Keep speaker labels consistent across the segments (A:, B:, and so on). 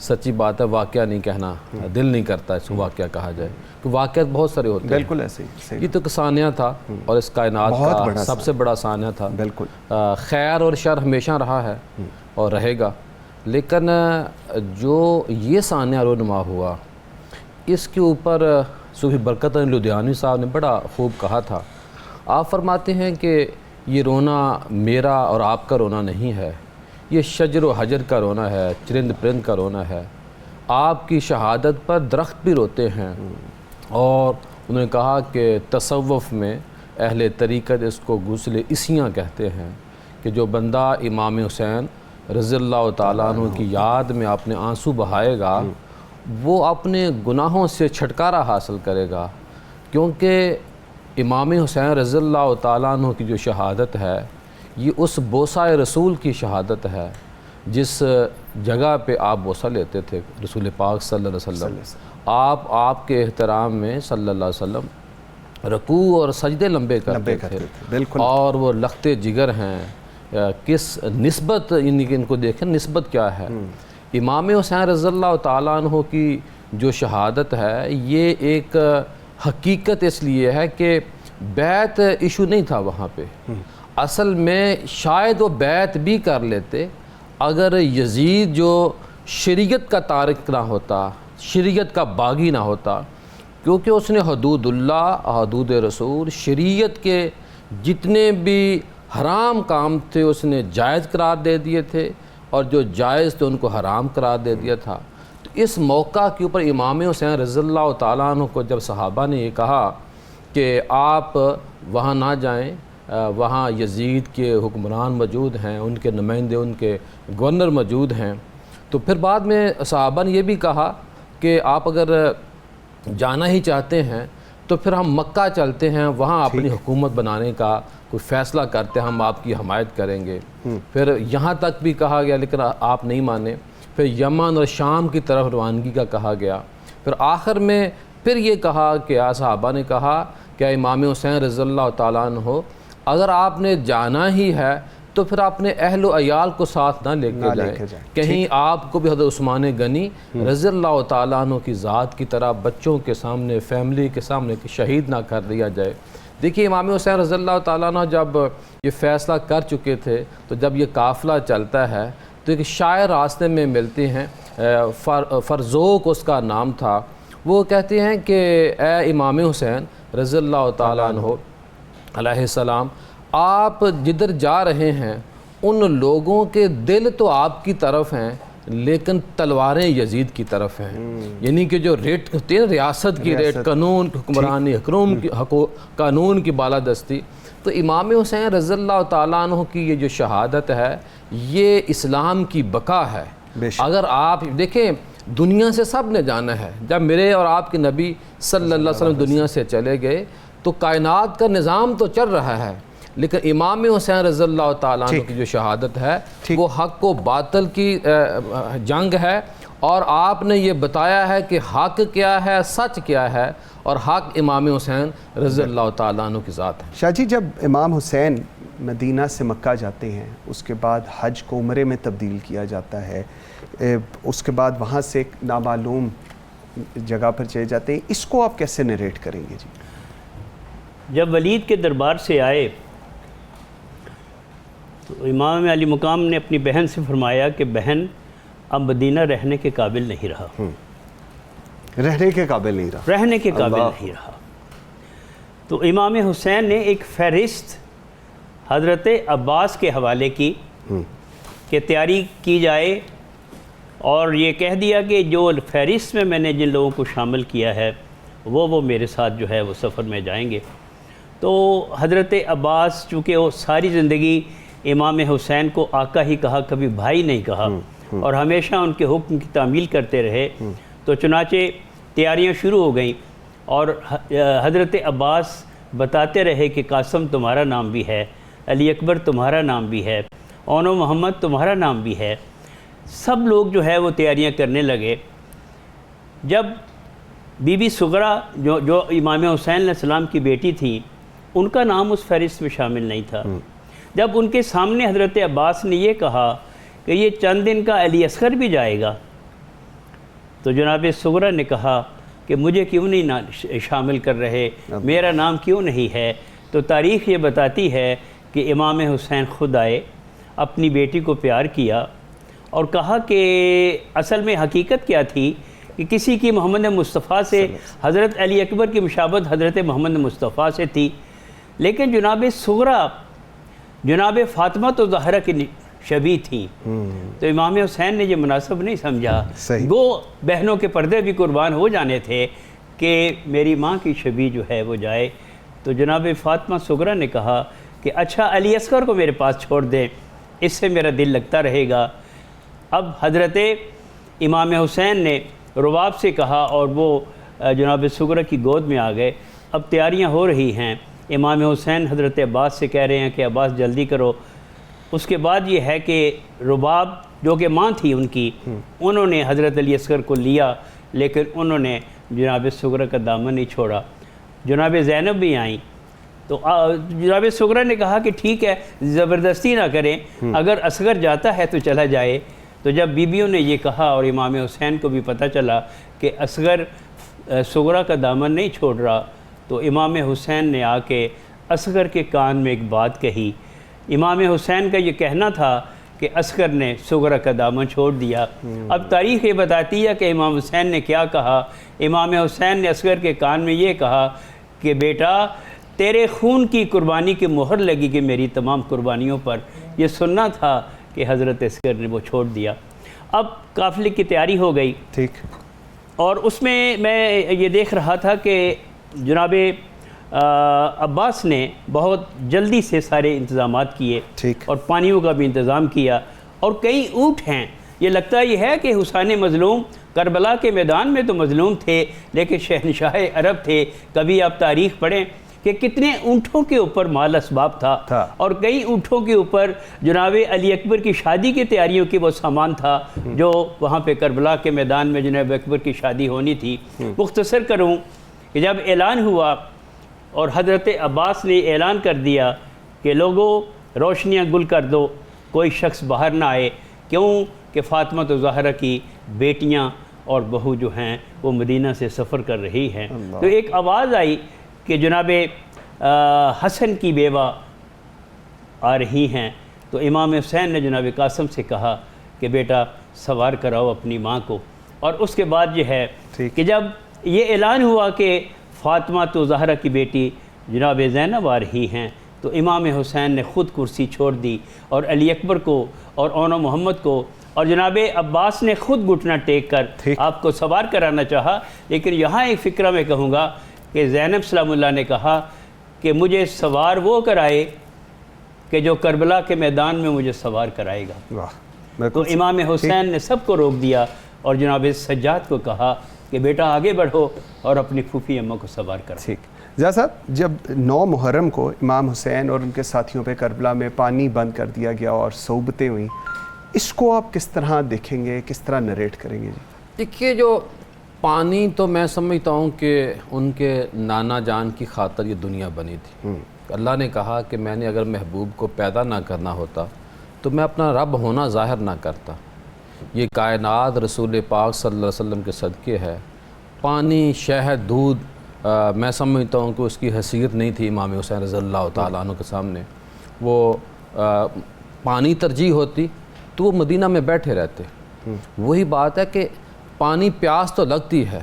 A: سچی بات ہے واقعہ نہیں کہنا دل نہیں کرتا اس کو واقعہ کہا جائے، کہ واقعات بہت سارے ہوتے ہیں۔
B: بالکل ایسے ہی،
A: یہ تو ایک سانحہ تھا اور اس کائنات کا سب سے بڑا سانحہ تھا۔
B: بالکل
A: خیر اور شر ہمیشہ رہا ہے اور رہے گا، لیکن جو یہ سانحہ رونما ہوا اس کے اوپر صوفی برکت علی لدھیانوی صاحب نے بڑا خوب کہا تھا۔ آپ فرماتے ہیں کہ یہ رونا میرا اور آپ کا رونا نہیں ہے، یہ شجر و حجر کا رونا ہے، چرند پرند کا رونا ہے۔ آپ کی شہادت پر درخت بھی روتے ہیں، اور انہوں نے کہا کہ تصوف میں اہل طریقت اس کو غسل اسیاں کہتے ہیں، کہ جو بندہ امام حسین رضی اللہ تعالیٰ عنہ کی یاد میں اپنے آنسو بہائے گا وہ اپنے گناہوں سے چھٹکارا حاصل کرے گا، کیونکہ امام حسین رضی اللہ تعالیٰ عنہ کی جو شہادت ہے یہ اس بوسہ رسول کی شہادت ہے جس جگہ پہ آپ بوسہ لیتے تھے رسول پاک صلی اللہ علیہ وسلم۔ آپ کے احترام میں صلی اللہ علیہ وسلم رکوع اور سجدے لمبے کرتے تھے،
B: بالکل،
A: اور وہ لخت جگر ہیں۔ کس نسبت ان کو دیکھیں، نسبت کیا ہے؟ امام حسین رضی اللہ تعالیٰ عنہ کی جو شہادت ہے یہ ایک حقیقت اس لیے ہے کہ بیعت ایشو نہیں تھا وہاں پہ۔ اصل میں شاید وہ بیعت بھی کر لیتے اگر یزید جو شریعت کا تارک نہ ہوتا، شریعت کا باغی نہ ہوتا، کیونکہ اس نے حدود اللہ، حدود رسول، شریعت کے جتنے بھی حرام کام تھے اس نے جائز قرار دے دیے تھے، اور جو جائز تھے ان کو حرام قرار دے دیا تھا۔ تو اس موقع کے اوپر امام حسین رضی اللہ تعالیٰ عنہ کو جب صحابہ نے یہ کہا کہ آپ وہاں نہ جائیں، وہاں یزید کے حکمران موجود ہیں، ان کے نمائندے، ان کے گورنر موجود ہیں، تو پھر بعد میں صحابہ نے یہ بھی کہا کہ آپ اگر جانا ہی چاہتے ہیں تو پھر ہم مکہ چلتے ہیں، وہاں اپنی حکومت بنانے کا کوئی فیصلہ کرتے ہیں، ہم آپ کی حمایت کریں گے۔ پھر یہاں تک بھی کہا گیا لیکن آپ نہیں مانے، پھر یمن اور شام کی طرف روانگی کا کہا گیا، پھر آخر میں پھر یہ کہا کہ صحابہ نے کہا کہ امام حسین رضی اللہ تعالیٰ عنہ اگر آپ نے جانا ہی ہے تو پھر اپنے اہل و عیال کو ساتھ نہ لے کے جائیں، کہیں آپ کو بھی حضرت عثمان غنی رضی اللہ تعالیٰ عنہ کی ذات کی طرح بچوں کے سامنے، فیملی کے سامنے شہید نہ کر دیا جائے۔ دیکھیے امام حسین رضی اللہ تعالیٰ عنہ جب یہ فیصلہ کر چکے تھے تو جب یہ قافلہ چلتا ہے تو ایک شاعر راستے میں ملتے ہیں، فرزوق اس کا نام تھا، وہ کہتے ہیں کہ اے امام حسین رضی اللہ تعالیٰ عنہ علیہ السلام، آپ جدھر جا رہے ہیں ان لوگوں کے دل تو آپ کی طرف ہیں لیکن تلواریں یزید کی طرف ہیں، یعنی کہ جو ریٹ ہوتی ہے ریاست کی ریٹ، قانون حکمرانی، قانون کی بالادستی، تو امام حسین رضی اللہ تعالیٰ عنہ کی یہ جو شہادت ہے یہ اسلام کی بقا ہے۔ اگر آپ دیکھیں دنیا سے سب نے جانا ہے، جب میرے اور آپ کے نبی صلی اللہ علیہ وسلم دنیا سے چلے گئے تو کائنات کا نظام تو چل رہا ہے، لیکن امام حسین رضی اللہ تعالیٰ عنہ کی جو شہادت ہے وہ حق و باطل کی جنگ ہے، اور آپ نے یہ بتایا ہے کہ حق کیا ہے، سچ کیا ہے، اور حق امام حسین رضی اللہ تعالیٰ عنہ کی ذات ہے۔
B: شاہ جی، جب امام حسین مدینہ سے مکہ جاتے ہیں اس کے بعد حج کو عمرے میں تبدیل کیا جاتا ہے، اس کے بعد وہاں سے ایک نامعلوم جگہ پر چلے جاتے ہیں، اس کو آپ کیسے نریٹ کریں گے جی؟
C: جب ولید کے دربار سے آئے تو امام علی مقام نے اپنی بہن سے فرمایا کہ بہن اب مدینہ رہنے کے قابل نہیں رہا،
B: رہنے کے قابل نہیں رہا،
C: رہنے کے قابل نہیں رہا۔ تو امام حسین نے ایک فہرست حضرت عباس کے حوالے کی کہ تیاری کی جائے، اور یہ کہہ دیا کہ جو فہرست میں نے جن لوگوں کو شامل کیا ہے وہ میرے ساتھ جو ہے وہ سفر میں جائیں گے۔ تو حضرت عباس چونکہ وہ ساری زندگی امام حسین کو آقا ہی کہا، کبھی بھائی نہیں کہا، اور ہمیشہ ان کے حکم کی تعمیل کرتے رہے، تو چنانچہ تیاریاں شروع ہو گئیں، اور حضرت عباس بتاتے رہے کہ قاسم تمہارا نام بھی ہے، علی اکبر تمہارا نام بھی ہے، اون و محمد تمہارا نام بھی ہے۔ سب لوگ جو ہے وہ تیاریاں کرنے لگے۔ جب بی بی سغرا جو امام حسین علیہ السلام کی بیٹی تھی، ان کا نام اس فہرست میں شامل نہیں تھا۔ جب ان کے سامنے حضرت عباس نے یہ کہا کہ یہ چند دن کا علی اصغر بھی جائے گا، تو جناب صغرا نے کہا کہ مجھے کیوں نہیں شامل کر رہے، میرا نام کیوں نہیں ہے؟ تو تاریخ یہ بتاتی ہے کہ امام حسین خود آئے، اپنی بیٹی کو پیار کیا اور کہا کہ اصل میں حقیقت کیا تھی کہ کسی کی محمد مصطفیٰ سے حضرت علی اکبر کی مشابہت حضرت محمد مصطفیٰ سے تھی، لیکن جناب صغرا جناب فاطمہ تو زہرا کی شبیہ تھیں، تو امام حسین نے یہ مناسب نہیں سمجھا، گو بہنوں کے پردے بھی قربان ہو جانے تھے کہ میری ماں کی شبیہ جو ہے وہ جائے۔ تو جناب فاطمہ صغرا نے کہا کہ اچھا علی اصغر کو میرے پاس چھوڑ دیں، اس سے میرا دل لگتا رہے گا۔ اب حضرت امام حسین نے رباب سے کہا اور وہ جناب صغرا کی گود میں آ گئے۔ اب تیاریاں ہو رہی ہیں، امام حسین حضرت عباس سے کہہ رہے ہیں کہ عباس جلدی کرو۔ اس کے بعد یہ ہے کہ رباب جو کہ ماں تھی ان کی، انہوں نے حضرت علی اصغر کو لیا، لیکن انہوں نے جناب صغرا کا دامن نہیں چھوڑا۔ جناب زینب بھی آئیں تو جناب صغرا نے کہا کہ ٹھیک ہے، زبردستی نہ کریں، اگر اصغر جاتا ہے تو چلا جائے۔ تو جب بیویوں نے یہ کہا اور امام حسین کو بھی پتہ چلا کہ اصغر صغرا کا دامن نہیں چھوڑ رہا، تو امام حسین نے آ کے اصغر کے کان میں ایک بات کہی۔ امام حسین کا یہ کہنا تھا کہ اصغر نے صغرا کا دامن چھوڑ دیا۔ اب تاریخ یہ بتاتی ہے کہ امام حسین نے کیا کہا۔ امام حسین نے اصغر کے کان میں یہ کہا کہ بیٹا تیرے خون کی قربانی کی مہر لگی کہ میری تمام قربانیوں پر، یہ سننا تھا کہ حضرت اصغر نے وہ چھوڑ دیا۔ اب قافلے کی تیاری ہو گئی،
B: ٹھیک،
C: اور اس میں یہ دیکھ رہا تھا کہ جناب عباس نے بہت جلدی سے سارے انتظامات کیے،
B: ٹھیک،
C: اور پانیوں کا بھی انتظام کیا، اور کئی اونٹ ہیں۔ یہ لگتا یہ ہے کہ حسین مظلوم کربلا کے میدان میں تو مظلوم تھے، لیکن شہنشاہ عرب تھے۔ کبھی آپ تاریخ پڑھیں کہ کتنے اونٹوں کے اوپر مال اسباب تھا، اور کئی اونٹوں کے اوپر جناب علی اکبر کی شادی کی تیاریوں کی وہ سامان تھا جو وہاں پہ کربلا کے میدان میں جناب اکبر کی شادی ہونی تھی۔ مختصر کروں کہ جب اعلان ہوا اور حضرت عباس نے اعلان کر دیا کہ لوگوں روشنیاں گل کر دو، کوئی شخص باہر نہ آئے، کیوں کہ فاطمہ تو زہرا کی بیٹیاں اور بہو جو ہیں وہ مدینہ سے سفر کر رہی ہیں۔ تو ایک آواز آئی کہ جناب حسن کی بیوہ آ رہی ہیں، تو امام حسین نے جناب قاسم سے کہا کہ بیٹا سوار کراؤ اپنی ماں کو۔ اور اس کے بعد یہ ہے کہ جب یہ اعلان ہوا کہ فاطمہ تو زہرا کی بیٹی جناب زینب آ رہی ہیں، تو امام حسین نے خود کرسی چھوڑ دی اور علی اکبر کو اور اون محمد کو اور جناب عباس نے خود گھٹنا ٹیک کر آپ کو سوار کرانا چاہا۔ لیکن یہاں ایک فکرہ میں کہوں گا کہ زینب سلام اللہ نے کہا کہ مجھے سوار وہ کرائے کہ جو کربلا کے میدان میں مجھے سوار کرائے گا۔ تو امام حسین نے سب کو روک دیا اور جناب سجاد کو کہا کہ بیٹا آگے بڑھو اور اپنی پھوپھی اماں کو سوار کرو۔
B: ٹھیک، زیا صاحب، جب 9 محرم کو امام حسین اور ان کے ساتھیوں پہ کربلا میں پانی بند کر دیا گیا اور صحبتیں ہوئیں، اس کو آپ کس طرح دیکھیں گے، کس طرح نریٹ کریں گے؟ جی
A: دیکھیے، جو پانی تو میں سمجھتا ہوں کہ ان کے نانا جان کی خاطر یہ دنیا بنی تھی۔ اللہ نے کہا کہ میں نے اگر محبوب کو پیدا نہ کرنا ہوتا تو میں اپنا رب ہونا ظاہر نہ کرتا۔ یہ کائنات رسول پاک صلی اللہ علیہ وسلم کے صدقے ہے۔ پانی، شہد، دودھ، میں سمجھتا ہوں کہ اس کی حیثیت نہیں تھی امام حسین رضی اللہ تعالیٰ عنہ کے سامنے۔ وہ پانی ترجیح ہوتی تو وہ مدینہ میں بیٹھے رہتے۔ وہی بات ہے کہ پانی پیاس تو لگتی ہے،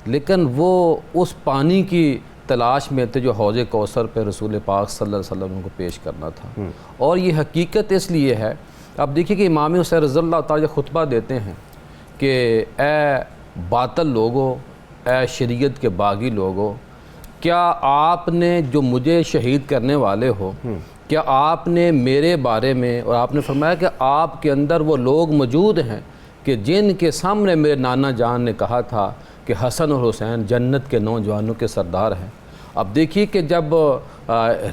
A: لیکن وہ اس پانی کی تلاش میں تھے جو حوض کوثر پہ رسول پاک صلی اللہ علیہ وسلم کو پیش کرنا تھا۔ اور یہ حقیقت اس لیے ہے، اب دیکھیے کہ امام حسین رضی اللہ تعالیٰ خطبہ دیتے ہیں کہ اے باطل لوگوں، اے شریعت کے باغی لوگوں، کیا آپ نے جو مجھے شہید کرنے والے ہو، کیا آپ نے میرے بارے میں، اور آپ نے فرمایا کہ آپ کے اندر وہ لوگ موجود ہیں کہ جن کے سامنے میرے نانا جان نے کہا تھا کہ حسن اور حسین جنت کے نوجوانوں کے سردار ہیں۔ اب دیکھیے کہ جب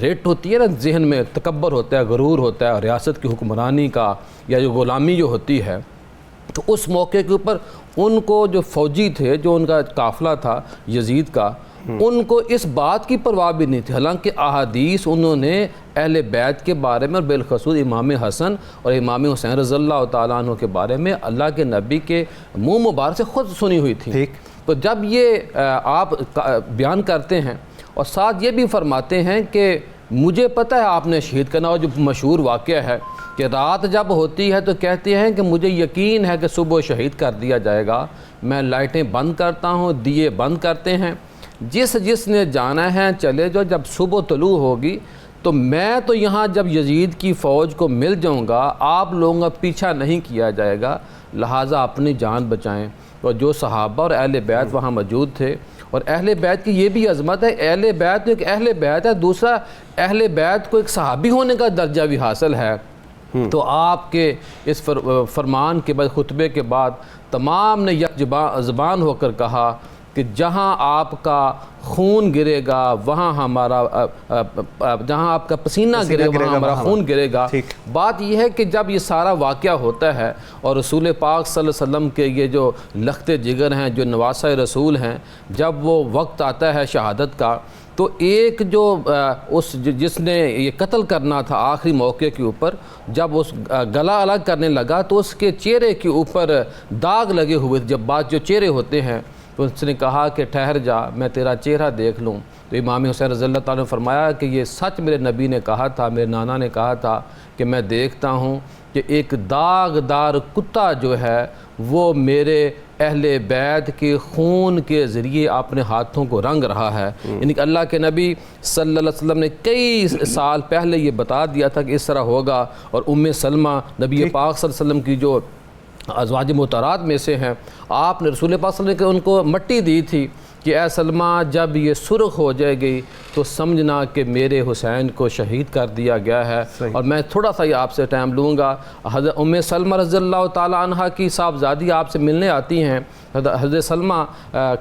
A: ریٹ ہوتی ہے نا، ذہن میں تکبر ہوتا ہے، غرور ہوتا ہے، ریاست کی حکمرانی کا یا جو غلامی جو ہوتی ہے، تو اس موقع کے اوپر ان کو جو فوجی تھے، جو ان کا قافلہ تھا یزید کا، ان کو اس بات کی پرواہ بھی نہیں تھی، حالانکہ احادیث انہوں نے اہل بیت کے بارے میں اور بالخصوص امام حسن اور امام حسین رضی اللہ تعالیٰ عنہ کے بارے میں اللہ کے نبی کے منہ مبارک سے خود سنی ہوئی تھی۔ تو جب یہ آپ بیان کرتے ہیں اور ساتھ یہ بھی فرماتے ہیں کہ مجھے پتہ ہے آپ نے شہید کرنا، اور جو مشہور واقعہ ہے کہ رات جب ہوتی ہے تو کہتے ہیں کہ مجھے یقین ہے کہ صبح شہید کر دیا جائے گا، میں لائٹیں بند کرتا ہوں، دیے بند کرتے ہیں، جس نے جانا ہے چلے جو، جب صبح طلوع ہوگی تو میں تو یہاں جب یزید کی فوج کو مل جاؤں گا، آپ لوگوں کا پیچھا نہیں کیا جائے گا، لہٰذا اپنی جان بچائیں۔ اور جو صحابہ اور اہل بیت وہاں موجود تھے، اور اہل بیت کی یہ بھی عظمت ہے، اہل بیت ایک اہل بیت ہے، دوسرا اہل بیت کو ایک صحابی ہونے کا درجہ بھی حاصل ہے۔ تو آپ کے اس فرمان کے بعد، خطبے کے بعد، تمام نے یک زبان ہو کر کہا کہ جہاں آپ کا خون گرے گا وہاں ہمارا، جہاں آپ کا پسینہ گرے گا وہاں ہمارا خون گرے گا۔ بات یہ ہے کہ جب یہ سارا واقعہ ہوتا ہے اور رسول پاک صلی اللہ علیہ وسلم کے یہ جو لخت جگر ہیں، جو نواسہ رسول ہیں، جب وہ وقت آتا ہے شہادت کا، تو ایک جو جس نے یہ قتل کرنا تھا آخری موقع کے اوپر، جب اس گلا الگ کرنے لگا تو اس کے چہرے کے اوپر داغ لگے ہوئے، جب بات جو چہرے ہوتے ہیں، تو اس نے کہا کہ ٹھہر جا، میں تیرا چہرہ دیکھ لوں۔ تو امام حسین رضی اللہ تعالیٰ نے فرمایا کہ یہ سچ میرے نبی نے کہا تھا، میرے نانا نے کہا تھا کہ میں دیکھتا ہوں کہ ایک داغدار کتا جو ہے وہ میرے اہل بیت کے خون کے ذریعے اپنے ہاتھوں کو رنگ رہا ہے۔ یعنی کہ اللہ کے نبی صلی اللہ علیہ وسلم نے کئی سال پہلے یہ بتا دیا تھا کہ اس طرح ہوگا، اور ام سلمہ نبی پاک صلی اللہ علیہ وسلم کی جو ازواج مطہرات میں سے ہیں، آپ نے رسول پاک صلی اللہ علیہ وسلم نے ان کو مٹی دی تھی کہ اے سلمہ جب یہ سرخ ہو جائے گی تو سمجھنا کہ میرے حسین کو شہید کر دیا گیا ہے۔ اور میں تھوڑا سا یہ آپ سے ٹائم لوں گا، حضرت ام سلمہ رضی اللہ تعالیٰ عنہ کی صاحبزادی آپ سے ملنے آتی ہیں، حضرت سلمہ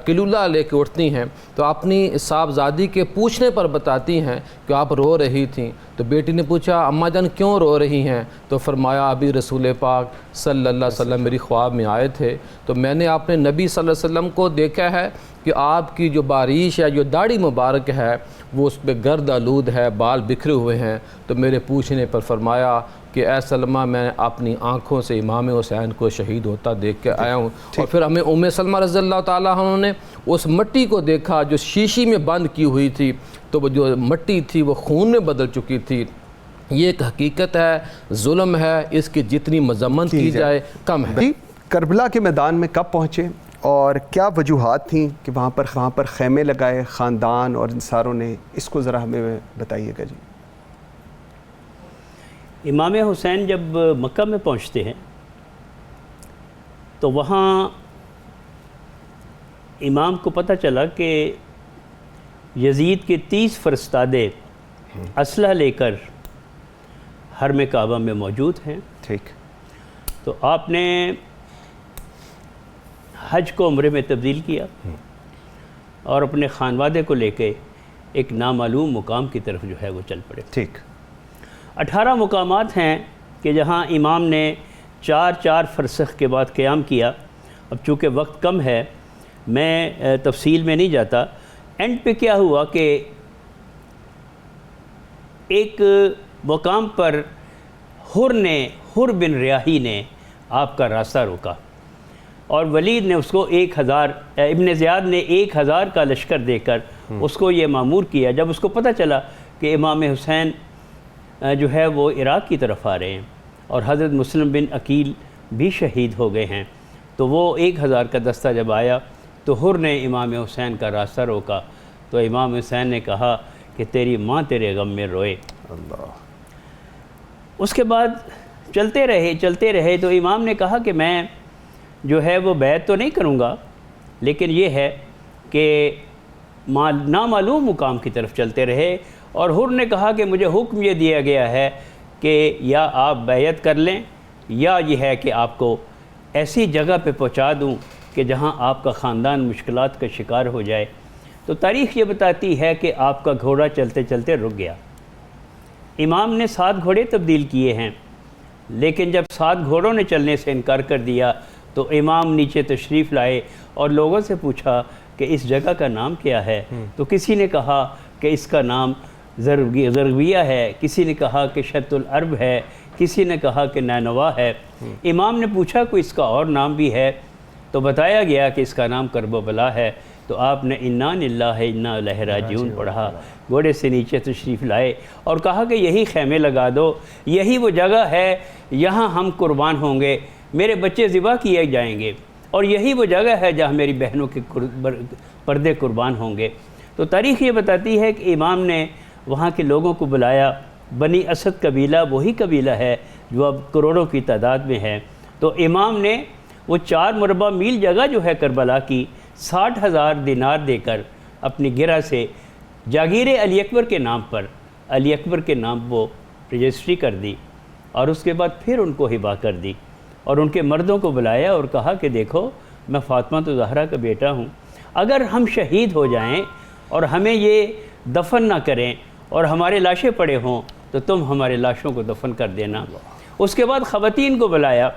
A: کلولہ لے کے اٹھتی ہیں، تو اپنی صاحبزادی کے پوچھنے پر بتاتی ہیں کہ آپ رو رہی تھیں۔ تو بیٹی نے پوچھا اماں جان کیوں رو رہی ہیں؟ تو فرمایا ابھی رسول پاک صلی اللہ علیہ وسلم میری خواب میں آئے تھے، تو میں نے اپنے نبی صلی اللہ علیہ وسلم کو دیکھا ہے کہ آپ کی جو باریش ہے، جو داڑھی مبارک ہے، وہ اس پہ گرد آلود ہے، بال بکھرے ہوئے ہیں، تو میرے پوچھنے پر فرمایا کہ اے سلمہ میں اپنی آنکھوں سے امام حسین کو شہید ہوتا دیکھ کے آیا ہوں۔ اور پھر ہمیں ام سلمہ رضی اللہ تعالیٰ عنہ نے اس مٹی کو دیکھا جو شیشی میں بند کی ہوئی تھی، تو وہ جو مٹی تھی وہ خون میں بدل چکی تھی۔ یہ ایک حقیقت ہے، ظلم ہے، اس کی جتنی مذمت کی جائے کم ہے۔
B: کربلا کے میدان میں کب پہنچے اور کیا وجوہات تھیں کہ وہاں پر خیمے لگائے خاندان اور انصاروں نے؟ اس کو ذرا ہمیں بتائیے گا جی۔
C: امام حسین جب مکہ میں پہنچتے ہیں تو وہاں امام کو پتہ چلا کہ یزید کے 30 فرستادے اسلحہ لے کر حرم کعبہ میں موجود ہیں۔
B: ٹھیک۔
C: تو آپ نے حج کو عمرے میں تبدیل کیا اور اپنے خانوادے کو لے کے ایک نامعلوم مقام کی طرف جو ہے وہ چل پڑے۔
B: ٹھیک۔
C: 18 مقامات ہیں کہ جہاں امام نے 4 فرسخ کے بعد قیام کیا۔ اب چونکہ وقت کم ہے میں تفصیل میں نہیں جاتا۔ اینڈ پہ کیا ہوا کہ ایک مقام پر حر بن ریاحی نے آپ کا راستہ روکا اور ولید نے اس کو 1000 ابن زیاد نے 1000 کا لشکر دے کر اس کو یہ مامور کیا۔ جب اس کو پتہ چلا کہ امام حسین جو ہے وہ عراق کی طرف آ رہے ہیں اور حضرت مسلم بن عقیل بھی شہید ہو گئے ہیں، تو وہ 1000 کا دستہ جب آیا تو حر نے امام حسین کا راستہ روکا، تو امام حسین نے کہا کہ تیری ماں تیرے غم میں روئے۔
B: اللہ۔
C: اس کے بعد چلتے رہے تو امام نے کہا کہ میں جو ہے وہ بیعت تو نہیں کروں گا، لیکن یہ ہے کہ نامعلوم مقام کی طرف چلتے رہے، اور حر نے کہا کہ مجھے حکم یہ دیا گیا ہے کہ یا آپ بیعت کر لیں یا یہ ہے کہ آپ کو ایسی جگہ پہ پہنچا دوں کہ جہاں آپ کا خاندان مشکلات کا شکار ہو جائے۔ تو تاریخ یہ بتاتی ہے کہ آپ کا گھوڑا چلتے چلتے رک گیا۔ امام نے 7 گھوڑے تبدیل کیے ہیں، لیکن جب 7 گھوڑوں نے چلنے سے انکار کر دیا تو امام نیچے تشریف لائے اور لوگوں سے پوچھا کہ اس جگہ کا نام کیا ہے، تو کسی نے کہا کہ اس کا نام زرغویہ ہے، کسی نے کہا کہ شط العرب ہے، کسی نے کہا کہ نینوا ہے۔ امام نے پوچھا کوئی اس کا اور نام بھی ہے، تو بتایا گیا کہ اس کا نام کرب و بلا ہے۔ تو آپ نے انا للہ انا الیہ راجعون پڑھا، گھوڑے سے نیچے تشریف لائے اور کہا کہ یہی خیمے لگا دو، یہی وہ جگہ ہے یہاں ہم قربان ہوں گے، میرے بچے ذبح کیے جائیں گے، اور یہی وہ جگہ ہے جہاں میری بہنوں کے پردے قربان ہوں گے۔ تو تاریخ یہ بتاتی ہے کہ امام نے وہاں کے لوگوں کو بلایا۔ بنی اسد قبیلہ وہی قبیلہ ہے جو اب کروڑوں کی تعداد میں ہے۔ تو امام نے وہ 4 مربع میل جگہ جو ہے کربلا کی 60,000 دینار دے کر اپنی گرہ سے جاگیر علی اکبر کے نام پر، علی اکبر کے نام وہ رجسٹری کر دی، اور اس کے بعد پھر ان کو ہبا کر دی، اور ان کے مردوں کو بلایا اور کہا کہ دیکھو میں فاطمہ زہرا کا بیٹا ہوں، اگر ہم شہید ہو جائیں اور ہمیں یہ دفن نہ کریں اور ہمارے لاشیں پڑے ہوں تو تم ہمارے لاشوں کو دفن کر دینا۔ اس کے بعد خواتین کو بلایا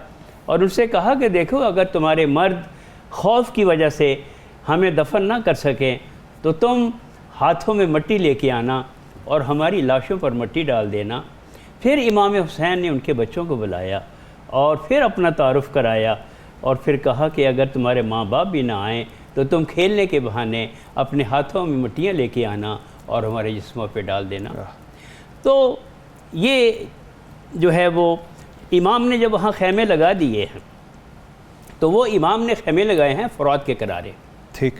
C: اور ان سے کہا کہ دیکھو اگر تمہارے مرد خوف کی وجہ سے ہمیں دفن نہ کر سکیں تو تم ہاتھوں میں مٹی لے کے آنا اور ہماری لاشوں پر مٹی ڈال دینا۔ پھر امام حسین نے ان کے بچوں کو بلایا اور پھر اپنا تعارف کرایا، اور پھر کہا کہ اگر تمہارے ماں باپ بھی نہ آئیں تو تم کھیلنے کے بہانے اپنے ہاتھوں میں مٹیاں لے کے آنا اور ہمارے جسموں پہ ڈال دینا۔ تو یہ جو ہے وہ امام نے جب وہاں خیمے لگا دیے ہیں، تو وہ امام نے خیمے لگائے ہیں فرات کے کنارے۔
B: ٹھیک،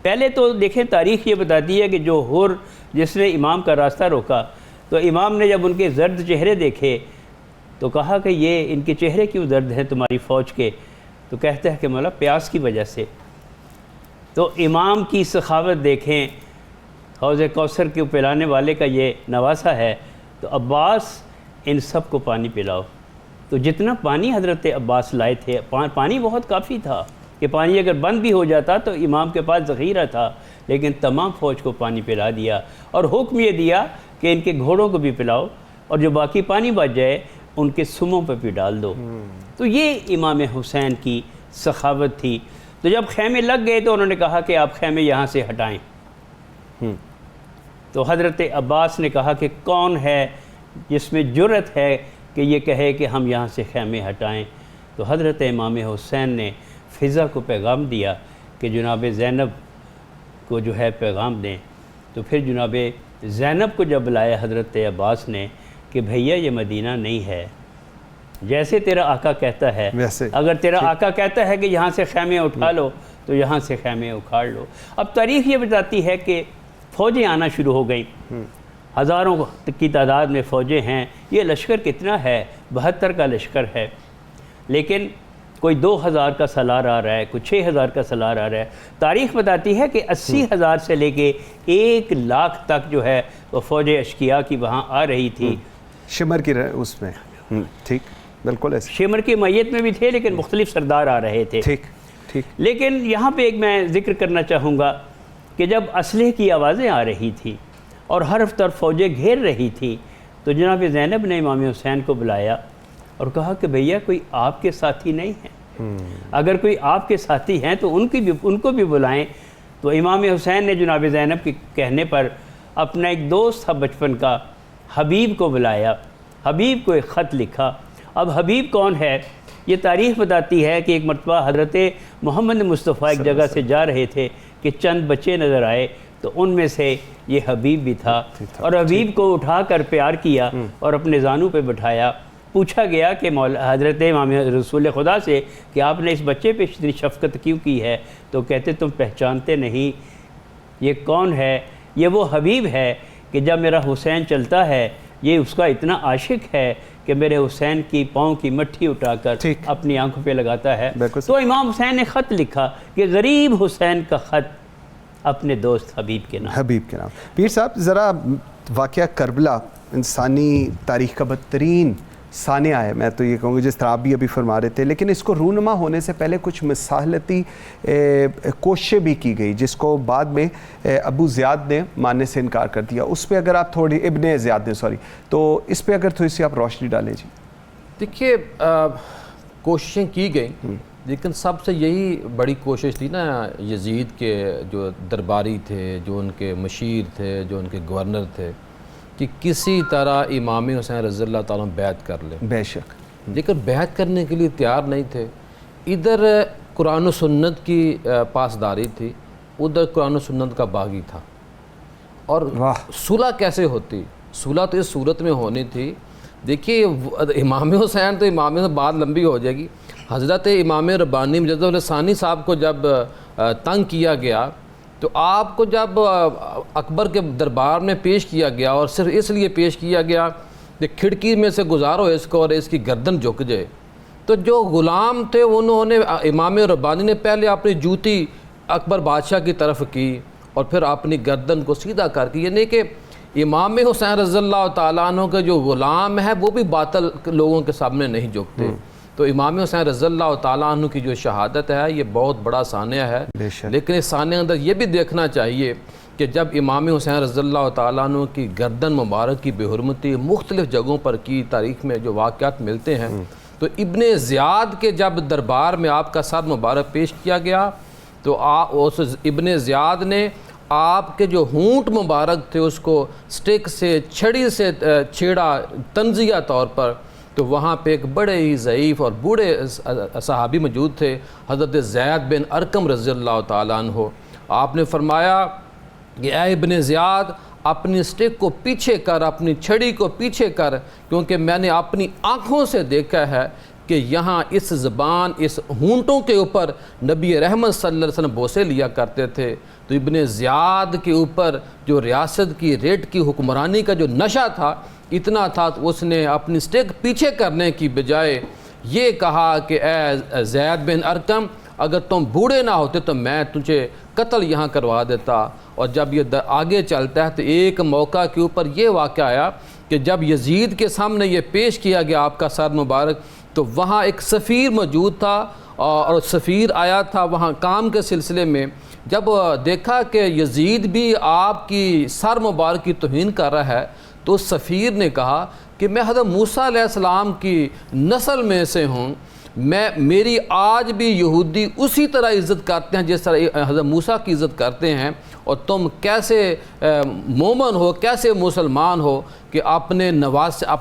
C: پہلے تو دیکھیں تاریخ یہ بتاتی ہے کہ جو حر جس نے امام کا راستہ روکا، تو امام نے جب ان کے زرد چہرے دیکھے تو کہا کہ یہ ان کے چہرے کیوں زرد ہیں تمہاری فوج کے؟ تو کہتا ہے کہ مولا پیاس کی وجہ سے۔ تو امام کی سخاوت دیکھیں، حوض کوثر کے پلانے والے کا یہ نواسہ ہے، تو عباس ان سب کو پانی پلاؤ۔ تو جتنا پانی حضرت عباس لائے تھے، پانی بہت کافی تھا کہ پانی اگر بند بھی ہو جاتا تو امام کے پاس ذخیرہ تھا، لیکن تمام فوج کو پانی پلا دیا اور حکم یہ دیا کہ ان کے گھوڑوں کو بھی پلاؤ، اور جو باقی پانی بچ جائے ان کے سموں پہ بھی ڈال دو۔ تو یہ امام حسین کی سخاوت تھی۔ تو جب خیمے لگ گئے تو انہوں نے کہا کہ آپ خیمے یہاں سے ہٹائیں۔ تو حضرت عباس نے کہا کہ کون ہے جس میں جرت ہے کہ یہ کہے کہ ہم یہاں سے خیمے ہٹائیں؟ تو حضرت امام حسین نے فضا کو پیغام دیا کہ جناب زینب کو جو ہے پیغام دیں۔ تو پھر جناب زینب کو جب بلایا حضرت عباس نے کہ بھیا یہ مدینہ نہیں ہے جیسے تیرا آقا کہتا ہے، اگر تیرا آقا کہتا ہے کہ یہاں سے خیمے اٹھا لو تو یہاں سے خیمے اکھاڑ لو۔ اب تاریخ یہ بتاتی ہے کہ فوجیں آنا شروع ہو گئیں، ہزاروں کی تعداد میں فوجیں ہیں۔ یہ لشکر کتنا ہے؟ 72 کا لشکر ہے، لیکن کوئی 2000 کا سالار آ رہا ہے، کوئی 6000 کا سالار آ رہا ہے۔ تاریخ بتاتی ہے کہ 80,000 سے لے کے 1 لاکھ تک جو ہے وہ فوج اشقیاء کی وہاں آ رہی تھی۔
B: شمر کی اس میں ٹھیک، بالکل ایسے
C: شمر کی میت میں بھی تھے، لیکن مختلف سردار آ رہے تھے۔
B: ٹھیک ٹھیک۔
C: لیکن یہاں پہ ایک میں ذکر کرنا چاہوں گا کہ جب اسلحے کی آوازیں آ رہی تھی اور ہر طرف فوجیں گھیر رہی تھی، تو جناب زینب نے امام حسین کو بلایا اور کہا کہ بھیا کوئی آپ کے ساتھی نہیں ہیں؟ اگر کوئی آپ کے ساتھی ہیں تو ان کو بھی بلائیں۔ تو امام حسین نے جناب زینب کے کہنے پر اپنا ایک دوست تھا بچپن کا، حبیب کو بلایا۔ حبیب کو ایک خط لکھا۔ اب حبیب کون ہے؟ یہ تاریخ بتاتی ہے کہ ایک مرتبہ حضرت محمد مصطفیٰ ایک جگہ سے جا رہے تھے کہ چند بچے نظر آئے، تو ان میں سے یہ حبیب بھی تھا، اور حبیب کو اٹھا کر پیار کیا اور اپنے زانوں پہ بٹھایا۔ پوچھا گیا کہ حضرت امام رسول خدا سے کہ آپ نے اس بچے پہ اتنی شفقت کیوں کی ہے؟ تو کہتے تم پہچانتے نہیں، یہ کون ہے؟ یہ وہ حبیب ہے کہ جب میرا حسین چلتا ہے یہ اس کا اتنا عاشق ہے کہ میرے حسین کی پاؤں کی مٹھی اٹھا کر اپنی آنکھوں پہ لگاتا ہے۔ تو امام حسین نے خط لکھا کہ غریب حسین کا خط اپنے دوست حبیب کے نام۔
B: پیر صاحب ذرا واقعہ کربلا انسانی تاریخ کا بدترین سانحہ ہے، میں تو یہ کہوں گا، جس طرح آپ بھی ابھی فرما رہے تھے، لیکن اس کو رونما ہونے سے پہلے کچھ مساحلتی کوششیں بھی کی گئی جس کو بعد میں ابو زیاد نے ماننے سے انکار کر دیا۔ اس پہ اگر آپ تھوڑی ابن زیاد نے تو اس پہ اگر تھوڑی سی آپ روشنی ڈالیں جی۔
A: دیکھیے کوششیں کی گئیں، لیکن سب سے یہی بڑی کوشش تھی نا یزید کے جو درباری تھے، جو ان کے مشیر تھے، جو ان کے گورنر تھے، کہ کسی طرح امام حسین رضی اللہ تعالیٰ بیعت کر لیں.
B: بے شک.
A: لیکن بیعت کرنے کے لیے تیار نہیں تھے. ادھر قرآن و سنت کی پاسداری تھی، ادھر قرآن و سنت کا باغی تھا. اور صلح کیسے ہوتی؟ صلح تو اس صورت میں ہونی تھی. دیکھیے امام حسین تو امام سے بات لمبی ہو جائے گی. حضرت امام ربانی مجدد الثانی صاحب کو جب تنگ کیا گیا تو آپ کو جب اکبر کے دربار میں پیش کیا گیا، اور صرف اس لیے پیش کیا گیا کہ کھڑکی میں سے گزارو اس کو اور اس کی گردن جھک جائے، تو جو غلام تھے انہوں نے امام ربانی نے پہلے اپنی جوتی اکبر بادشاہ کی طرف کی اور پھر اپنی گردن کو سیدھا کر کے، یعنی کہ امام حسین رضی اللہ تعالیٰ عنہ کے جو غلام ہے وہ بھی باطل لوگوں کے سامنے نہیں جھکتے. تو امام حسین رضی اللہ تعالیٰ عنہ کی جو شہادت ہے یہ بہت بڑا سانحہ ہے. لیکن اس سانحے اندر یہ بھی دیکھنا چاہیے کہ جب امام حسین رضی اللہ تعالیٰ عنہ کی گردن مبارک کی بے حرمتی مختلف جگہوں پر کی تاریخ میں جو واقعات ملتے ہیں، تو ابن زیاد کے جب دربار میں آپ کا سر مبارک پیش کیا گیا تو اس ابن زیاد نے آپ کے جو ہونٹ مبارک تھے اس کو سٹک سے چھڑی سے چھیڑا تنزیہ طور پر. تو وہاں پہ ایک بڑے ہی ضعیف اور بوڑھے صحابی موجود تھے، حضرت زید بن ارقم رضی اللہ تعالیٰ عنہ. آپ نے فرمایا کہ اے ابن زیاد، اپنی سٹک کو پیچھے کر، اپنی چھڑی کو پیچھے کر، کیونکہ میں نے اپنی آنکھوں سے دیکھا ہے کہ یہاں اس زبان، اس ہونٹوں کے اوپر نبی رحمت صلی اللہ علیہ وسلم بوسے لیا کرتے تھے. تو ابن زیاد کے اوپر جو ریاست کی ریٹ کی حکمرانی کا جو نشہ تھا اتنا تھا، تو اس نے اپنی سٹک پیچھے کرنے کی بجائے یہ کہا کہ اے زید بن ارقم، اگر تم بوڑھے نہ ہوتے تو میں تجھے قتل یہاں کروا دیتا. اور جب یہ آگے چلتا ہے تو ایک موقع کے اوپر یہ واقعہ آیا کہ جب یزید کے سامنے یہ پیش کیا گیا آپ کا سر مبارک، تو وہاں ایک سفیر موجود تھا اور سفیر آیا تھا وہاں کام کے سلسلے میں. جب دیکھا کہ یزید بھی آپ کی سر مبارک کی توہین کر رہا ہے تو سفیر نے کہا کہ میں حضرت موسیٰ علیہ السلام کی نسل میں سے ہوں، میری آج بھی یہودی اسی طرح عزت کرتے ہیں جس طرح حضرت موسیٰ کی عزت کرتے ہیں، اور تم کیسے مومن ہو، کیسے مسلمان ہو کہ اپنے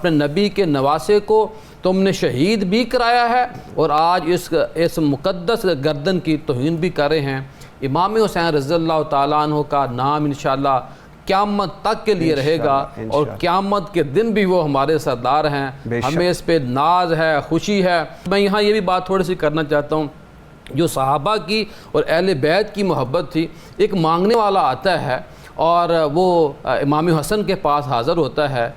A: نبی کے نواسے کو تم نے شہید بھی کرایا ہے اور آج اس مقدس گردن کی توہین بھی کر رہے ہیں. امام حسین رضی اللہ تعالیٰ عنہ کا نام انشاءاللہ قیامت تک کے لیے رہے گا، اور قیامت کے دن بھی وہ ہمارے سردار ہیں. ہمیں اس پہ ناز ہے، خوشی ہے. میں یہاں یہ بھی بات تھوڑی سی کرنا چاہتا ہوں، جو صحابہ کی اور اہل بیت کی محبت تھی. ایک مانگنے والا آتا ہے اور وہ امام حسن کے پاس حاضر ہوتا ہے،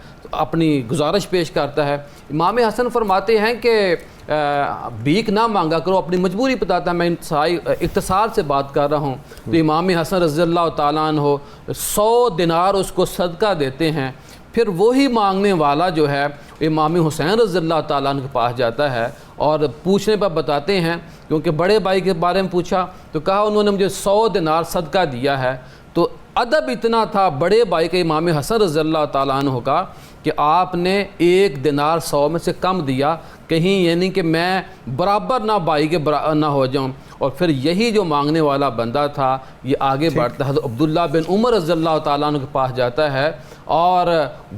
A: اپنی گزارش پیش کرتا ہے. امام حسن فرماتے ہیں کہ بھیک نہ مانگا کرو، اپنی مجبوری بتاتا ہے. میں اختصار سے بات کر رہا ہوں. تو امام حسن رضی اللہ تعالیٰ عنہ 100 دینار اس کو صدقہ دیتے ہیں. پھر وہی مانگنے والا جو ہے امام حسین رضی اللہ تعالیٰ عنہ کے پاس جاتا ہے اور پوچھنے پر بتاتے ہیں، کیونکہ بڑے بھائی کے بارے میں پوچھا تو کہا انہوں نے مجھے 100 دینار صدقہ دیا ہے. تو ادب اتنا تھا بڑے بھائی کے امام حسن رضی اللہ تعالیٰ عنہ کا کہ آپ نے 1 دینار 100 میں سے کم دیا، کہیں یعنی کہ میں برابر نہ بھائی کے نہ ہو جاؤں. اور پھر یہی جو مانگنے والا بندہ تھا یہ آگے بڑھتا ہے، عبداللہ بن عمر رضی اللہ تعالیٰ عنہ کے پاس جاتا ہے اور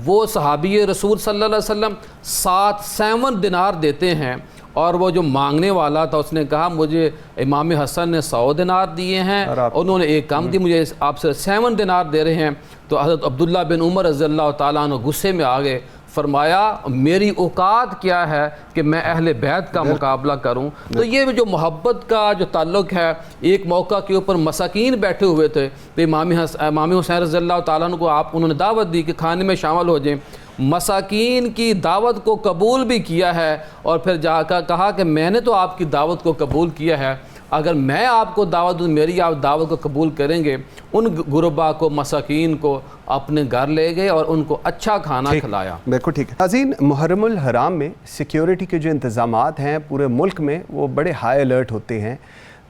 A: وہ صحابی رسول صلی اللہ علیہ وسلم 7 دینار دیتے ہیں. اور وہ جو مانگنے والا تھا اس نے کہا مجھے امام حسن نے 100 دینار دیے ہیں، انہوں نے ایک کم دی، مجھے آپ سے 7 دینار دے رہے ہیں. تو حضرت عبداللہ بن عمر رضی اللہ تعالیٰ عنہ غصے میں آ گئے. فرمایا میری اوقات کیا ہے کہ میں اہل بیت کا مقابلہ کروں. تو یہ جو محبت کا جو تعلق ہے، ایک موقع کے اوپر مساکین بیٹھے ہوئے تھے تو امام حسین رضی اللہ تعالیٰ عنہ کو انہوں نے دعوت دی کہ کھانے میں شامل ہو جائیں. مساکین کی دعوت کو قبول بھی کیا ہے اور پھر جا کر کہا کہ میں نے تو آپ کی دعوت کو قبول کیا ہے، اگر میں آپ کو دعوت دوں، میری آپ دعوت کو قبول کریں گے. ان غربا کو، مساکین کو اپنے گھر لے گئے اور ان کو اچھا کھانا کھلایا.
B: بالکل ٹھیک ہے. ناظرین، محرم الحرام میں سیکیورٹی کے جو انتظامات ہیں پورے ملک میں وہ بڑے ہائی الرٹ ہوتے ہیں.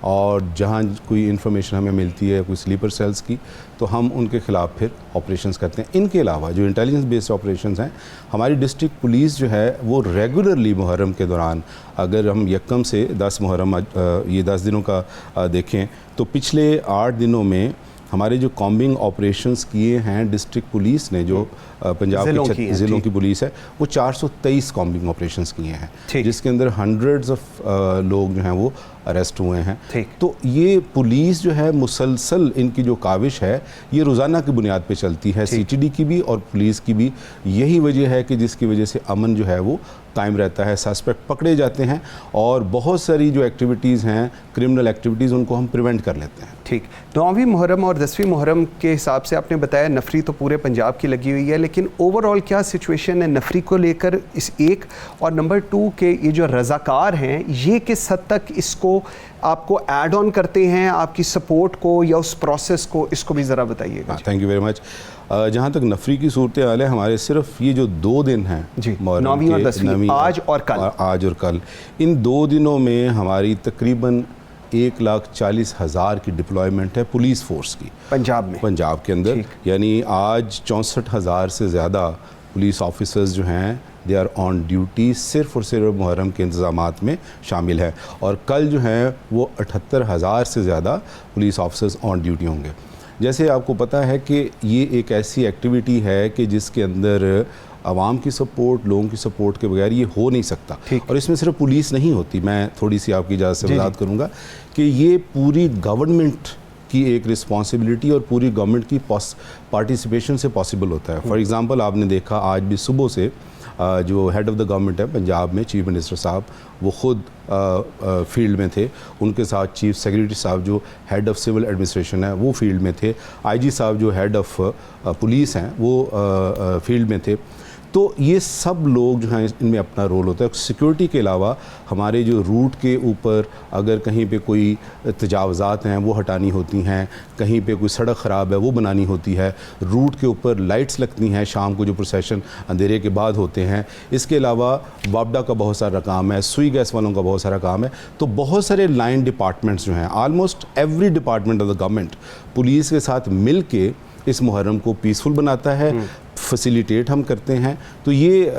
D: اور جہاں کوئی انفارمیشن ہمیں ملتی ہے کوئی سلیپر سیلز کی تو ہم ان کے خلاف پھر آپریشنز کرتے ہیں. ان کے علاوہ جو انٹیلیجنس بیسڈ آپریشنز ہیں ہماری ڈسٹرکٹ پولیس جو ہے وہ ریگولرلی محرم کے دوران, اگر ہم یکم سے 10 محرم یہ 10 دنوں کا دیکھیں تو پچھلے 8 دنوں میں ہمارے جو کامبنگ آپریشنز کیے ہیں ڈسٹرکٹ پولیس نے, جو پنجاب کے ضلعوں کی پولیس ہے, وہ 423 کامبنگ آپریشنز کیے ہیں, جس کے اندر ہنڈریڈز آف لوگ جو ہیں وہ اریسٹ ہوئے ہیں. تو یہ پولیس جو ہے مسلسل ان کی جو کاوش ہے یہ روزانہ کی بنیاد پہ چلتی ہے, سی ٹی ڈی کی بھی اور پولیس کی بھی. یہی وجہ ہے کہ جس کی وجہ سے امن جو ہے وہ قائم رہتا ہے, سسپیکٹ پکڑے جاتے ہیں اور بہت ساری جو ایکٹیویٹیز ہیں کرمنل ایکٹیویٹیز ان کو ہم پریونٹ کر لیتے ہیں.
B: ٹھیک, 9ویں محرم اور 10ویں محرم کے حساب سے آپ نے بتایا نفری تو پورے پنجاب کی لگی ہوئی ہے, لیکن اوور آل کیا سچویشن ہے نفری کو لے کر اس ایک, اور نمبر 2 کہ یہ جو رضاکار ہیں یہ کس حد تک اس کو آپ کو ایڈ آن کرتے ہیں آپ کی سپورٹ کو یا اس پروسیس کو, اس کو بھی ذرا بتائیے گا.
D: Thank you very much. جہاں تک نفری کی صورتحال ہے ہمارے صرف یہ جو 2 دن ہیں محرم کے,
B: آج اور کل,
D: ان 2 دنوں میں ہماری تقریباً 1,40,000 کی ڈپلائمنٹ ہے پولیس فورس کی پنجاب کے اندر. یعنی آج 64,000 سے زیادہ پولیس آفیسرز جو ہیں دے آر آن ڈیوٹی, صرف اور صرف محرم کے انتظامات میں شامل ہیں, اور کل جو ہیں وہ 78,000 سے زیادہ پولیس آفیسرز آن ڈیوٹی ہوں گے. جیسے آپ کو پتہ ہے کہ یہ ایک ایسی ایکٹیویٹی ہے کہ جس کے اندر عوام کی سپورٹ, لوگوں کی سپورٹ کے بغیر یہ ہو نہیں سکتا. اور اس میں صرف پولیس نہیں ہوتی, میں تھوڑی سی آپ کی اجازت سے وضاحت کروں گا کہ یہ پوری گورنمنٹ کی ایک رسپانسبلٹی اور پوری گورنمنٹ کی پارٹیسپیشن سے پاسبل ہوتا ہے. فار ایگزامپل آپ نے دیکھا آج بھی صبح سے جو ہیڈ آف دا گورنمنٹ ہے پنجاب میں, چیف منسٹر صاحب, وہ خود فیلڈ میں تھے, ان کے ساتھ چیف سیکریٹری صاحب جو ہیڈ آف سول ایڈمنسٹریشن ہے وہ فیلڈ میں تھے, آئی جی صاحب جو ہیڈ آف پولیس ہیں وہ فیلڈ میں تھے. تو یہ سب لوگ جو ہیں ان میں اپنا رول ہوتا ہے. سیکورٹی کے علاوہ ہمارے جو روٹ کے اوپر اگر کہیں پہ کوئی تجاوزات ہیں وہ ہٹانی ہوتی ہیں, کہیں پہ کوئی سڑک خراب ہے وہ بنانی ہوتی ہے, روٹ کے اوپر لائٹس لگتی ہیں شام کو جو پروسیشن اندھیرے کے بعد ہوتے ہیں. اس کے علاوہ وابڈا کا بہت سارا کام ہے, سوئی گیس والوں کا بہت سارا کام ہے. تو بہت سارے لائن ڈپارٹمنٹس جو ہیں, almost every department of the government police کے ساتھ مل کے اس محرم کو پیسفل بناتا ہے, فیسیلیٹیٹ ہم کرتے ہیں. تو یہ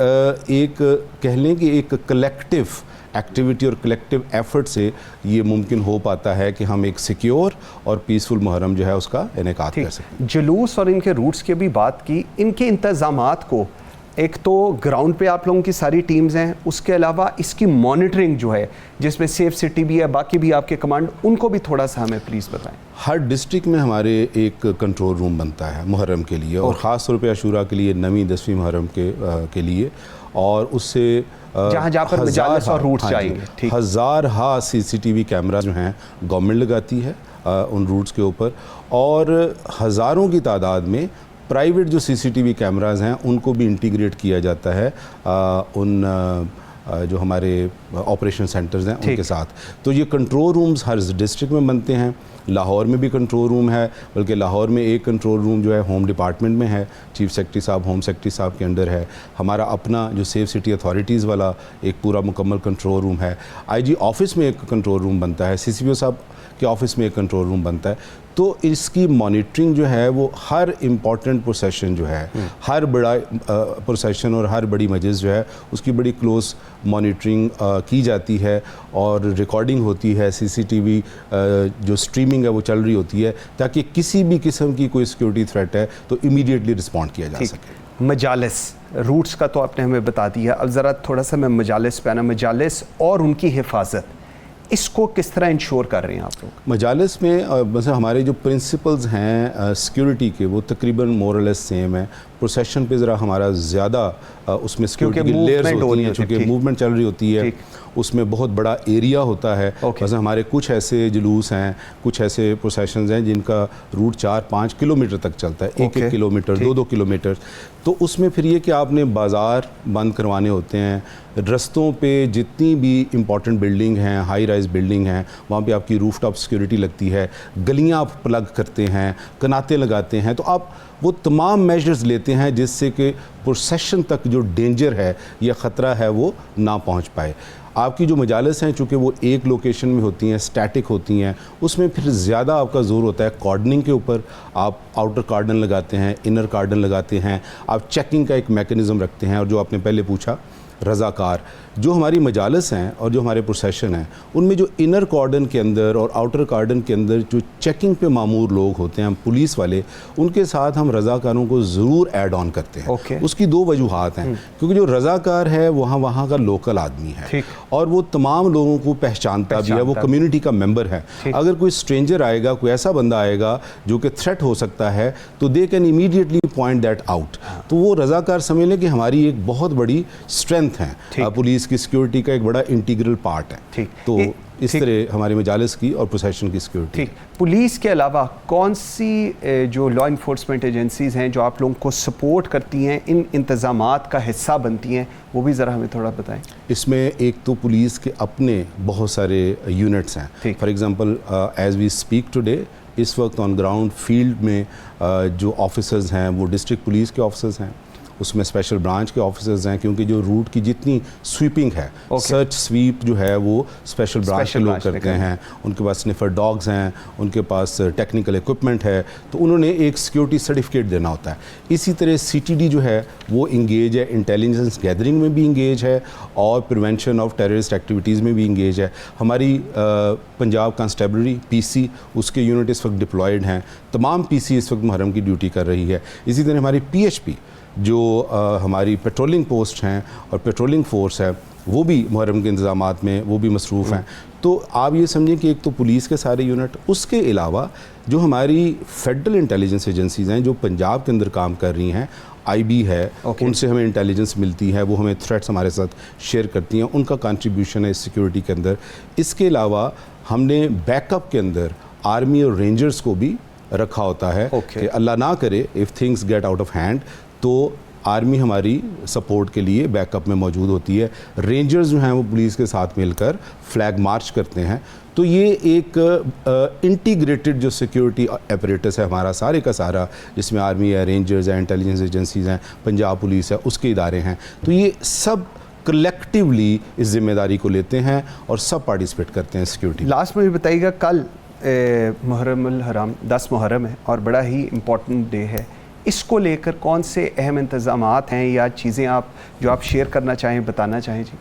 D: ایک کہہ لیں کہ ایک کلیکٹیو ایکٹیویٹی اور کلیکٹیو ایفرٹ سے یہ ممکن ہو پاتا ہے کہ ہم ایک سیکیور اور پیسفل محرم جو ہے اس کا انعقاد کر سکیں.
B: جلوس اور ان کے روٹس کی بھی بات کی, ان کے انتظامات کو, ایک تو گراؤنڈ پہ آپ لوگوں کی ساری ٹیمز ہیں, اس کے علاوہ اس کی مانیٹرنگ جو ہے جس میں سیف سٹی بھی ہے, باقی بھی آپ کے کمانڈ, ان کو بھی تھوڑا سا ہمیں پلیز بتائیں.
D: ہر ڈسٹرکٹ میں ہمارے ایک کنٹرول روم بنتا ہے محرم کے لیے, اور خاص طور پہ عاشورہ کے لیے, 9ویں 10ویں محرم کے لیے, اور اس سے
B: جہاں پر مجالس اور روٹس جائیں گے.
D: ہزارہا CCTV کیمرہ جو ہیں گورنمنٹ لگاتی ہے ان روٹس کے اوپر, اور ہزاروں کی تعداد میں پرائیویٹ جو CCTV کیمراز ہیں ان کو بھی انٹیگریٹ کیا جاتا ہے ان جو ہمارے آپریشن سینٹرز ہیں ان کے ساتھ. تو یہ کنٹرول رومز ہر ڈسٹرکٹ میں بنتے ہیں. لاہور میں بھی کنٹرول روم ہے, بلکہ لاہور میں ایک کنٹرول روم جو ہے ہوم ڈپارٹمنٹ میں ہے, چیف سیکرٹری صاحب ہوم سیکرٹری صاحب کے انڈر ہے. ہمارا اپنا جو سیف سٹی اتھارٹیز والا ایک پورا مکمل کنٹرول روم ہے. IG آفس میں ایک کنٹرول روم بنتا ہے, CCPO صاحب کے آفس میں ایک کنٹرول روم بنتا ہے. تو اس کی مانیٹرنگ جو ہے وہ ہر امپورٹنٹ پروسیشن جو ہے, ہر بڑا پروسیشن اور ہر بڑی مجلس جو ہے اس کی بڑی کلوز مانیٹرنگ کی جاتی ہے, اور ریکارڈنگ ہوتی ہے, CCTV جو اسٹریمنگ ہے وہ چل رہی ہوتی ہے, تاکہ کسی بھی قسم کی کوئی سیکورٹی تھریٹ ہے تو امیڈیٹلی رسپونڈ کیا جا سکے.
B: مجالس روٹس کا تو آپ نے ہمیں بتا دیا, اب ذرا تھوڑا سا میں مجالس پہ آنا, مجالس اور ان کی حفاظت, اس کو کس طرح انشور کر رہے ہیں آپ لوگ؟
D: مجالس میں مثلا ہمارے جو پرنسپلز ہیں سیکیورٹی کے وہ تقریباً مور اور لیس سیم ہے. پروسیشن پہ ذرا ہمارا زیادہ اس میں سیکیورٹی کی لیئرز ہوتی ہیں, چونکہ موومنٹ چل رہی ہوتی ہے, اس میں بہت بڑا ایریا ہوتا ہے. مثلا ہمارے کچھ ایسے جلوس ہیں, کچھ ایسے پروسیشنز ہیں جن کا روٹ 4-5 کلومیٹر تک چلتا ہے, 1-1 کلومیٹر, 2-2 کلومیٹر. تو اس میں پھر یہ کہ آپ نے بازار بند کروانے ہوتے ہیں, رستوں پہ جتنی بھی امپورٹنٹ بلڈنگ ہیں, ہائی رائز بلڈنگ ہیں, وہاں پہ آپ کی روف ٹاپ سیکیورٹی لگتی ہے, گلیاں آپ پلگ کرتے ہیں, کناتے لگاتے ہیں. تو آپ وہ تمام میجرز لیتے ہیں جس سے کہ پروسیشن تک جو ڈینجر ہے یا خطرہ ہے وہ نہ پہنچ پائے. آپ کی جو مجالس ہیں چونکہ وہ ایک لوکیشن میں ہوتی ہیں، اسٹیٹک ہوتی ہیں، اس میں پھر زیادہ آپ کا زور ہوتا ہے کارڈننگ کے اوپر. آپ آؤٹر کارڈن لگاتے ہیں، انر کارڈن لگاتے ہیں، آپ چیکنگ کا ایک میکنزم رکھتے ہیں. اور جو آپ نے پہلے پوچھا رضاکار، جو ہماری مجالس ہیں اور جو ہمارے پروسیشن ہیں ان میں جو انر کارڈن کے اندر اور آؤٹر کارڈن کے اندر جو چیکنگ پہ معمور لوگ ہوتے ہیں پولیس والے، ان کے ساتھ ہم رضاکاروں کو ضرور ایڈ آن کرتے ہیں. اس کی 2 وجوہات ہیں، کیونکہ جو رضاکار ہے وہاں کا لوکل آدمی ہے اور وہ تمام لوگوں کو پہچانتا بھی ہے، وہ کمیونٹی کا ممبر ہے. اگر کوئی اسٹرینجر آئے گا، کوئی ایسا بندہ آئے گا جو کہ تھریٹ ہو سکتا ہے، تو they can immediately point that out. تو وہ رضاکار سمجھ لیں کہ ہماری ایک بہت بڑی اسٹرینتھ ہے، پولیس کی سیکیورٹی کا ایک بڑا انٹیگرل پارٹ ہے. تو اس طرح ہمارے مجالس کی اور پروسیشن کی سیکیورٹی.
B: پولیس کے علاوہ کون سی جو لا انفورسمنٹ ایجنسیز ہیں جو آپ لوگوں کو سپورٹ کرتی ہیں، ان انتظامات کا حصہ بنتی ہیں، وہ بھی ذرا ہمیں تھوڑا بتائیں. اس
D: میں ایک تو پولیس کے اپنے بہت سارے یونٹس ہیں. For example as we speak today, اس وقت آن گراؤنڈ فیلڈ میں جو آفیسرز ہیں وہ ڈسٹرکٹ پولیس کے آفیسرز ہیں، اس میں اسپیشل برانچ کے آفیسرز ہیں، کیونکہ جو روٹ کی جتنی سویپنگ ہے، سرچ سویپ جو ہے وہ اسپیشل برانچ کے لوگ کرتے ہیں. ان کے پاس سنیفر ڈاگز ہیں، ان کے پاس ٹیکنیکل ایکوپمنٹ ہے، تو انہوں نے ایک سیکیورٹی سرٹیفکیٹ دینا ہوتا ہے. اسی طرح CTD جو ہے وہ انگیج ہے، انٹیلیجنس گیدرنگ میں بھی انگیج ہے اور پریونشن آف ٹیررسٹ ایکٹیویٹیز میں بھی انگیج ہے. ہماری پنجاب کانسٹیبلری PC، اس کے یونٹ اس وقت ڈپلائڈ ہیں. تمام PC اس وقت محرم کی ڈیوٹی کر رہی ہے. اسی طرح ہماری PHP جو ہماری پیٹرولنگ پوسٹ ہیں اور پیٹرولنگ فورس ہے، وہ بھی محرم کے انتظامات میں وہ بھی مصروف ہیں. تو آپ یہ سمجھیں کہ ایک تو پولیس کے سارے یونٹ، اس کے علاوہ جو ہماری فیڈرل انٹیلیجنس ایجنسیز ہیں جو پنجاب کے اندر کام کر رہی ہیں، IB ہے، ان سے ہمیں انٹیلیجنس ملتی ہے، وہ ہمیں تھریٹس ہمارے ساتھ شیئر کرتی ہیں، ان کا کنٹریبیوشن ہے سیکیورٹی کے اندر. اس کے علاوہ ہم نے بیک اپ کے اندر آرمی اور رینجرز کو بھی رکھا ہوتا ہے کہ اللہ نہ کرے if things get out of hand تو آرمی ہماری سپورٹ کے لیے بیک اپ میں موجود ہوتی ہے. رینجرز جو ہیں وہ پولیس کے ساتھ مل کر فلیگ مارچ کرتے ہیں. تو یہ ایک انٹیگریٹڈ جو سیکیورٹی اپریٹس ہے ہمارا سارے کا سارا، جس میں آرمی ہے، رینجرز ہیں، انٹیلیجنس ایجنسیز ہیں، پنجاب پولیس ہے، اس کے ادارے ہیں. تو یہ سب کلیکٹیولی اس ذمہ داری کو لیتے ہیں اور سب پارٹیسپیٹ کرتے ہیں سیکیورٹی.
B: لاسٹ میں بھی بتائیے گا، کل محرم الحرام 10 محرم ہے اور بڑا ہی امپورٹنٹ ڈے ہے، اس کو لے کر کون سے اہم انتظامات ہیں یا چیزیں جو آپ شیئر کرنا چاہیں، بتانا چاہیں؟ جی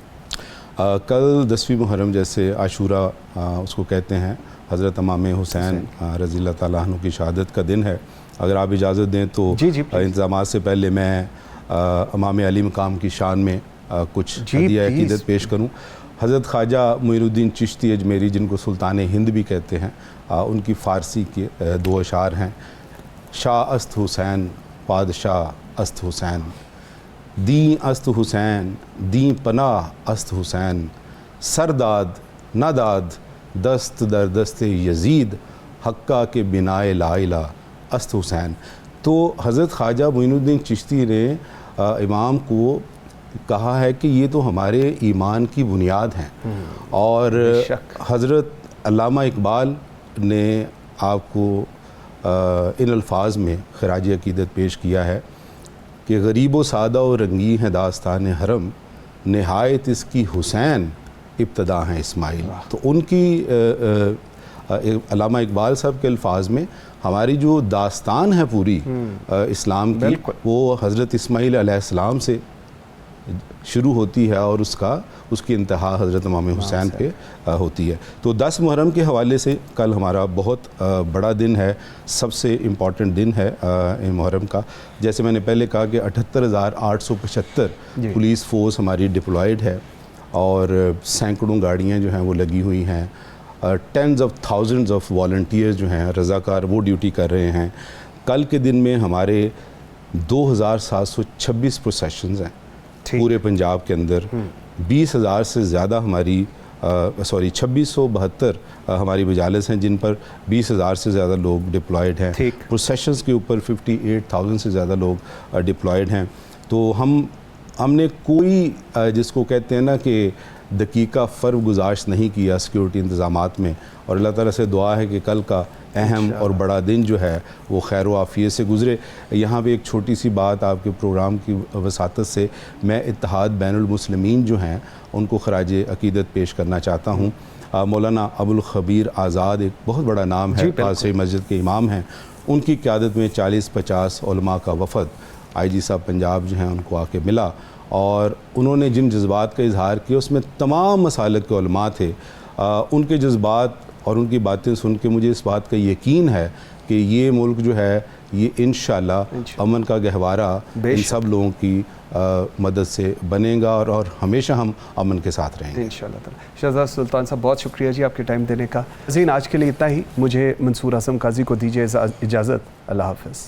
D: کل 10ویں محرم جیسے عاشورہ اس کو کہتے ہیں، حضرت امام حسین رضی اللہ تعالیٰ عنہ کی شہادت کا دن ہے. اگر آپ اجازت دیں تو انتظامات سے پہلے میں امام علی مقام کی شان میں کچھ ہدیہ عقیدت پیش کروں. حضرت خواجہ معین الدین چشتی اجمیری، جن کو سلطان ہند بھی کہتے ہیں، ان کی فارسی کے 2 اشعار ہیں. شاہ است حسین پادشاہ است حسین، دین است حسین دین پناہ است حسین، سرداد نہ داد دست در دست یزید، حقہ کے بنائے لا الہ است حسین. تو حضرت خواجہ معین الدین چشتی نے امام کو کہا ہے کہ یہ تو ہمارے ایمان کی بنیاد ہیں. اور حضرت علامہ اقبال نے آپ کو ان الفاظ میں خراج عقیدت پیش کیا ہے کہ غریب و سادہ و رنگی ہیں داستان حرم، نہایت اس کی حسین ابتدا ہیں اسماعیل. تو ان کی علامہ اقبال صاحب کے الفاظ میں ہماری جو داستان ہے پوری اسلام کی، وہ حضرت اسماعیل علیہ السلام سے شروع ہوتی ہے اور اس کی انتہا حضرت امام حسین پہ ہوتی ہے. تو 10 محرم کے حوالے سے کل ہمارا بہت بڑا دن ہے، سب سے امپورٹنٹ دن ہے محرم کا. جیسے میں نے پہلے کہا کہ 78,875 پولیس فورس ہماری ڈپلائڈ ہے اور سینکڑوں گاڑیاں جو ہیں وہ لگی ہوئی ہیں. Tens of thousands of volunteer جو ہیں رضاکار، وہ ڈیوٹی کر رہے ہیں. کل کے دن میں ہمارے 2,726 پروسیشنز ہیں پورے پنجاب کے اندر. 20,000 سے زیادہ ہماری 2672 ہماری مجالس ہیں جن پر 20,000 سے زیادہ لوگ ڈپلائڈ ہیں. پروسیشنز کے اوپر 58,000 سے زیادہ لوگ ڈپلائڈ ہیں. تو ہم نے کوئی جس کو کہتے ہیں نا کہ دقیقہ فرق گزاشت نہیں کیا سیکیورٹی انتظامات میں، اور اللہ تعالیٰ سے دعا ہے کہ کل کا اہم اور بڑا دن جو ہے وہ خیر و عافیت سے گزرے۔ یہاں پہ ایک چھوٹی سی بات آپ کے پروگرام کی وساطت سے میں اتحاد بین المسلمین جو ہیں ان کو خراج عقیدت پیش کرنا چاہتا ہوں۔ مولانا ابو الخبیر آزاد ایک بہت بڑا نام ہے، قاضی مسجد کے امام ہیں، ان کی قیادت میں 40-50 علماء کا وفد آئی جی صاحب پنجاب جو ہیں ان کو آ کے ملا، اور انہوں نے جن جذبات کا اظہار کیا اس میں تمام مسالک کے علماء تھے۔ ان کے جذبات اور ان کی باتیں سن کے مجھے اس بات کا یقین ہے کہ یہ ملک جو ہے یہ انشاءاللہ امن کا گہوارہ ان سب لوگوں کی مدد سے بنے گا، اور ہمیشہ ہم امن کے ساتھ رہیں گے
B: انشاءاللہ تعالی۔ شہزاد سلطان صاحب بہت شکریہ جی آپ کے ٹائم دینے کا۔ آج کے لیے اتنا ہی، مجھے منصور اعظم قاضی کو دیجیے اجازت۔ اللہ حافظ۔